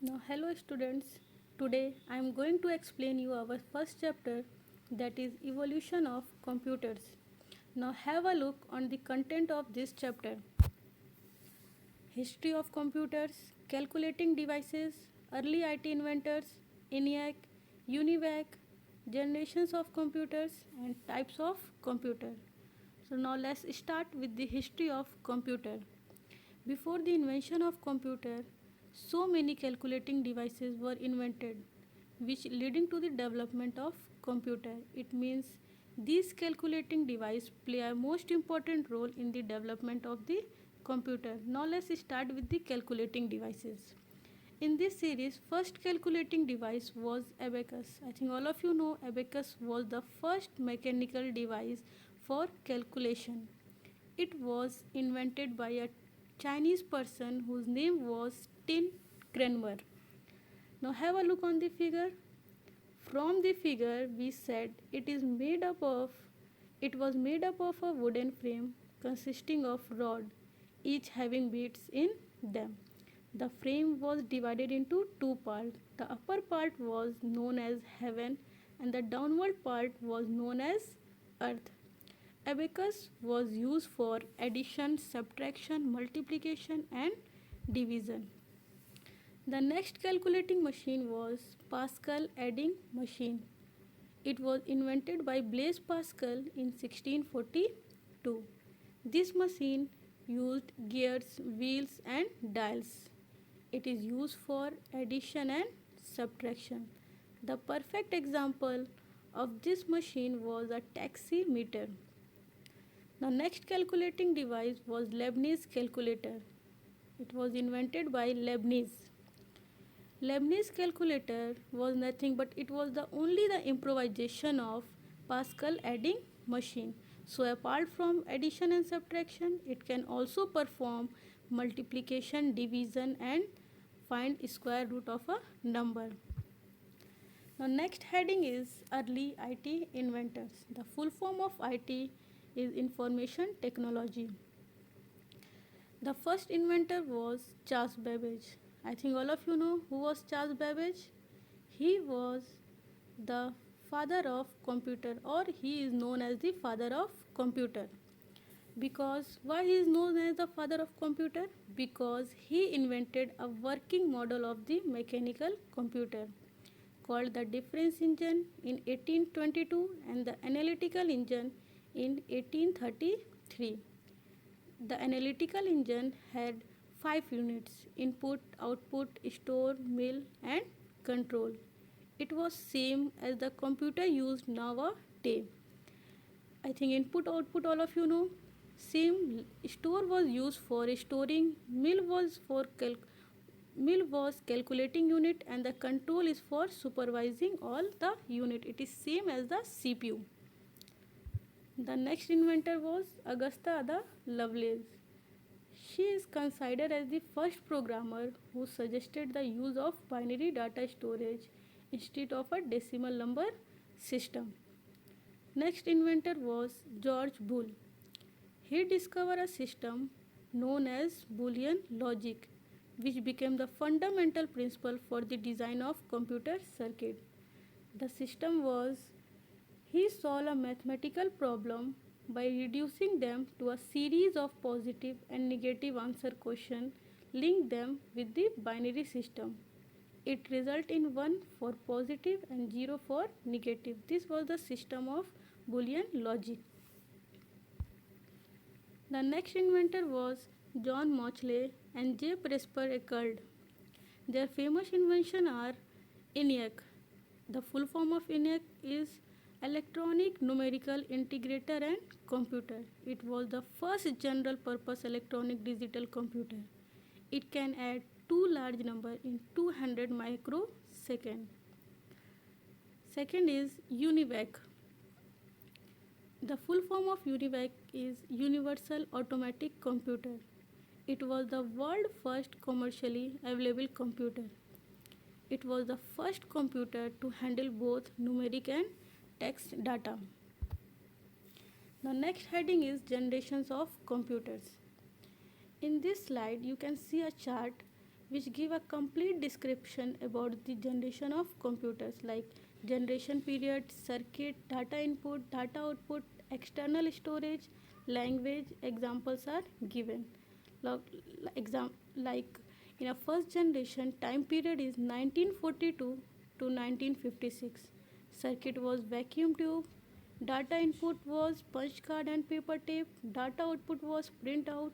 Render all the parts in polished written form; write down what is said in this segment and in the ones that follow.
Now, hello students. Today I am going to explain you our first chapter, that is evolution of computers. Now have a look on the content of this chapter. History of computers, calculating devices, early IT inventors, ENIAC, UNIVAC, generations of computers and types of computer. So now let's start with the history of computer. Before the invention of computer, so many calculating devices were invented, which leading to the development of computer. It means these calculating devices play a most important role in the development of the computer. Now let's start with the calculating devices. In this series, first calculating device was abacus. I think all of you know abacus was the first mechanical device for calculation. It was invented by a Chinese person whose name was Tin Cranmer. Now have a look on the figure. From the figure we said it was made up of a wooden frame consisting of rod, each having beads in them. The frame was divided into two parts. The upper part was known as heaven and the downward part was known as earth. Abacus was used for addition, subtraction, multiplication and division. The next calculating machine was Pascal adding machine. It was invented by Blaise Pascal in 1642. This machine used gears, wheels and dials. It is used for addition and subtraction. The perfect example of this machine was a taximeter. The next calculating device was Leibniz calculator. It was invented by Leibniz. Leibniz calculator was nothing but it was the only the improvisation of Pascal adding machine. So apart from addition and subtraction, it can also perform multiplication, division and find square root of a number. Now next heading is early IT inventors. The full form of IT is information technology. The first inventor was Charles Babbage. I think all of you know who was Charles Babbage. He was the father of computer, or he is known as the father of computer. Because why he is known as the father of computer? Because he invented a working model of the mechanical computer called the difference engine in 1822 and the analytical engine in 1833. The analytical engine had 5 units: input, output, store, mill and control. It was same as the computer used nowadays. I think input output all of you know. Same store was used for storing, mill was calculating unit and the control is for supervising all the unit. It is same as the CPU. The next inventor was Augusta Ada Lovelace. She is considered as the first programmer who suggested the use of binary data storage instead of a decimal number system. Next inventor was George Boole. He discovered a system known as Boolean logic, which became the fundamental principle for the design of computer circuit. The system was he solved a mathematical problem by reducing them to a series of positive and negative answer questions, link them with the binary system. It resulted in 1 for positive and 0 for negative. This was the system of Boolean logic. The next inventor was John Mauchly and J. Presper Eckert. Their famous inventions are ENIAC. The full form of ENIAC is Electronic Numerical Integrator and Computer. It was the first general purpose electronic digital computer. It can add two large numbers in 200 microseconds. Second is UNIVAC. The full form of UNIVAC is Universal Automatic Computer. It was the world's first commercially available computer. It was the first computer to handle both numeric and text data. The next heading is generations of computers. In this slide, you can see a chart which give a complete description about the generation of computers like generation period, circuit, data input, data output, external storage, language. Examples are given. Like in a first generation, time period is 1942 to 1956. Circuit was vacuum tube. Data input was punch card and paper tape. Data output was printout.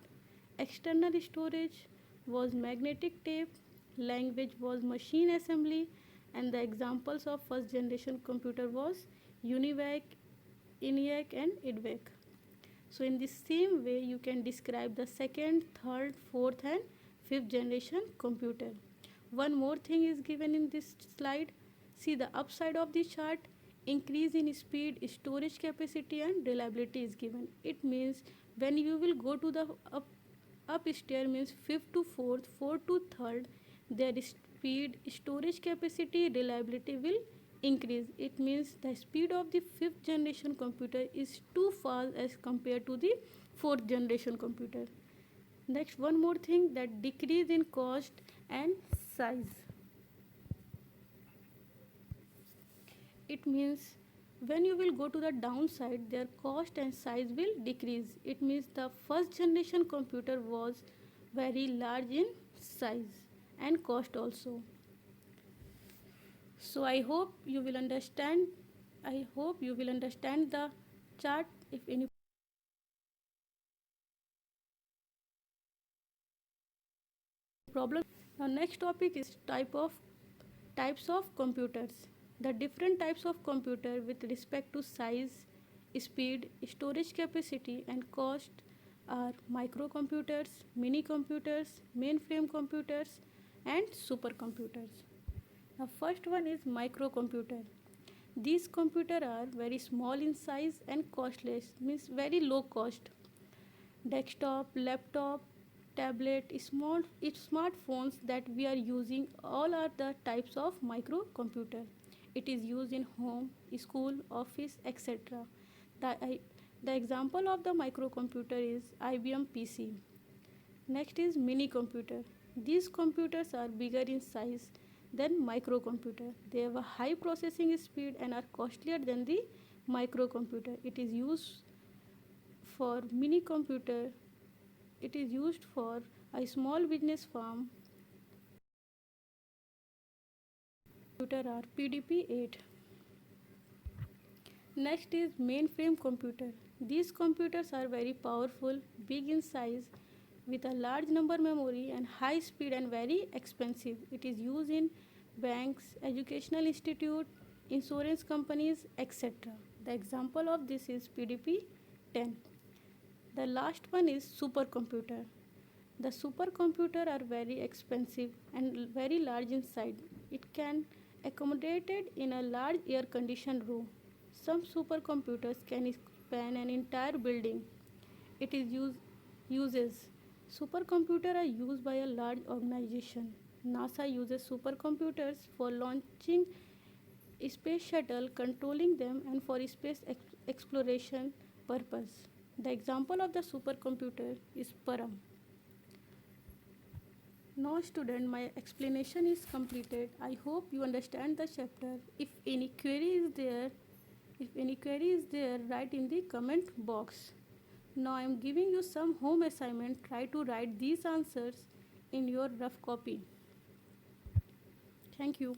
External storage was magnetic tape. Language was machine assembly. And the examples of first generation computer was UNIVAC, ENIAC and IDVAC. So in the same way you can describe the second, third, fourth and fifth generation computer. One more thing is given in this slide. See the upside of the chart, increase in speed, storage capacity and reliability is given. It means when you will go to the upstairs means fifth to fourth, fourth to third, their speed, storage capacity, reliability will increase. It means the speed of the fifth generation computer is too fast as compared to the fourth generation computer. Next, one more thing, that decrease in cost and size. It means when you will go to the downside, their cost and size will decrease. It means the first generation computer was very large in size and cost also. So I hope you will understand. I hope you will understand the chart. If any problem. Now next topic is types of computers. The different types of computer with respect to size, speed, storage capacity and cost are microcomputers, mini computers, mainframe computers and supercomputers. The first one is microcomputer. These computers are very small in size and costless, means very low cost. Desktop, laptop, tablet, smartphones that we are using, all are the types of microcomputer. It is used in home, school, office, etc. The, the example of the microcomputer is IBM PC. Next is mini computer. These computers are bigger in size than microcomputer. They have a high processing speed and are costlier than the microcomputer. It is used for mini computer. It is used for a small business firm. Computer are PDP-8. Next is mainframe computer. These computers are very powerful, big in size, with a large number memory and high speed and very expensive. It is used in banks, educational institute, insurance companies, etc. The example of this is PDP-10. The last one is supercomputer. The supercomputer are very expensive and very large in size. It can accommodated in a large air conditioned room. Some supercomputers can span an entire building. It is uses. Supercomputers are used by a large organization. NASA uses supercomputers for launching space shuttle, controlling them and for space exploration purpose. The example of the supercomputer is Param. Now student, my explanation is completed. I hope you understand the chapter. If any query is there, write in the comment box. Now I am giving you some home assignment. Try to write these answers in your rough copy. Thank you.